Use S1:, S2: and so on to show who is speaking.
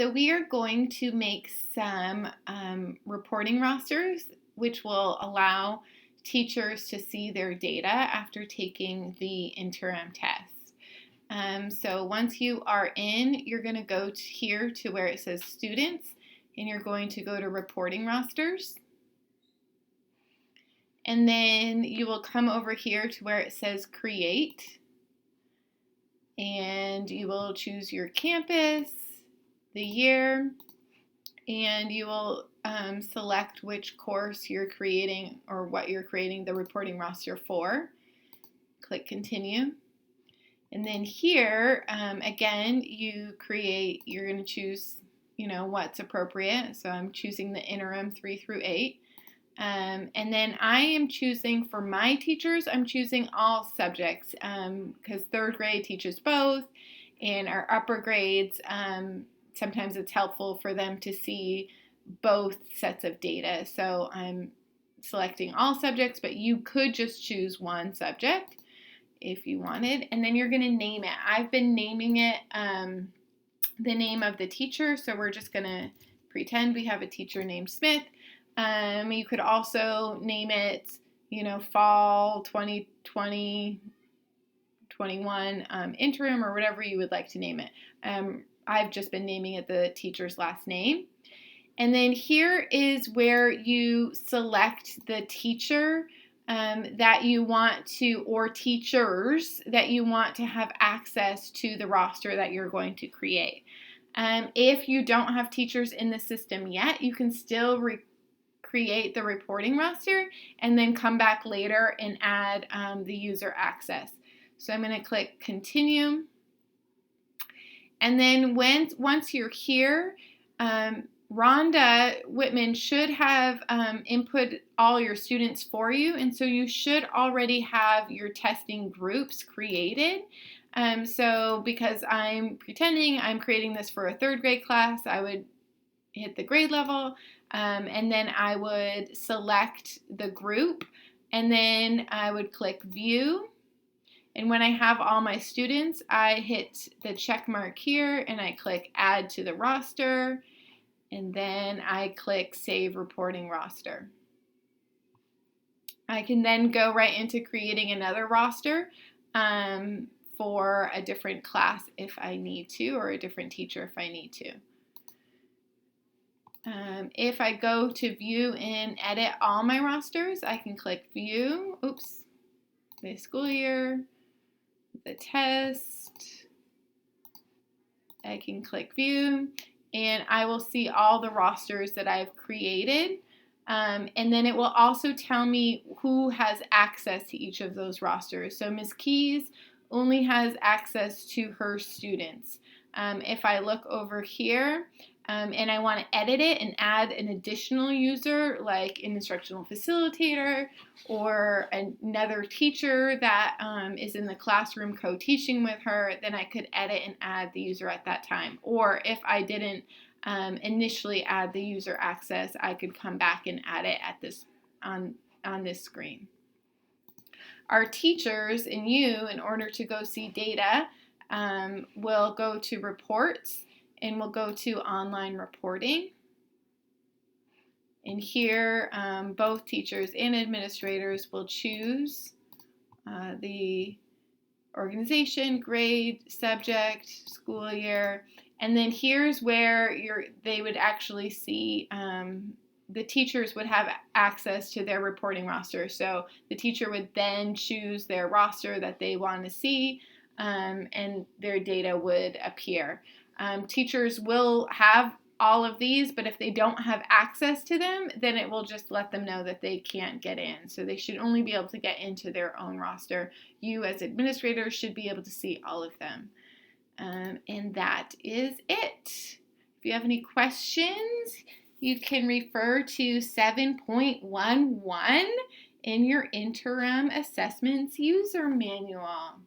S1: So we are going to make some reporting rosters, which will allow teachers to see their data after taking the interim test. So once you are in, you're going to go here to where it says students, and you're going to go to reporting rosters. And then you will come over here to where it says create, and you will choose your campus, the year, and you will select which course you're creating or what you're creating the reporting roster for. Click continue. And then here, again, you're going to choose, what's appropriate. So I'm choosing the interim 3 through 8. And then I am choosing, for my teachers, I'm choosing all subjects because third grade teaches both, and our upper grades, sometimes it's helpful for them to see both sets of data. So I'm selecting all subjects, but you could just choose one subject if you wanted. And then you're going to name it. I've been naming it the name of the teacher, so we're just going to pretend we have a teacher named Smith. You could also name it, fall 2020, 21 interim, or whatever you would like to name it. I've just been naming it the teacher's last name. And then here is where you select the teacher that you want to, or teachers that you want to have access to the roster that you're going to create. If you don't have teachers in the system yet, you can still create the reporting roster and then come back later and add the user access. So I'm going to click continue. And then once you're here, Rhonda Whitman should have input all your students for you, and so you should already have your testing groups created. So because I'm pretending I'm creating this for a third grade class, I would hit the grade level, and then I would select the group, and then I would click view. And when I have all my students, I hit the check mark here and I click add to the roster, and then I click save reporting roster. I can then go right into creating another roster for a different class if I need to, or a different teacher if I need to. If I go to view and edit all my rosters, I can click view, the school year, the test, I can click view, and I will see all the rosters that I've created. And then it will also tell me who has access to each of those rosters. So Ms. Keys only has access to her students. If I look over here, and I want to edit it and add an additional user, like an instructional facilitator or another teacher that is in the classroom co-teaching with her, then I could edit and add the user at that time. Or if I didn't initially add the user access, I could come back and add it at this on this screen. Our teachers and you, in order to go see data, will go to reports, and we'll go to online reporting. And here, both teachers and administrators will choose the organization, grade, subject, school year, and then here's where they would actually see, the teachers would have access to their reporting roster. So the teacher would then choose their roster that they want to see, and their data would appear. Teachers will have all of these, but if they don't have access to them, then it will just let them know that they can't get in. So they should only be able to get into their own roster. You as administrators should be able to see all of them. And that is it. If you have any questions, you can refer to 7.11 in your interim assessments user manual.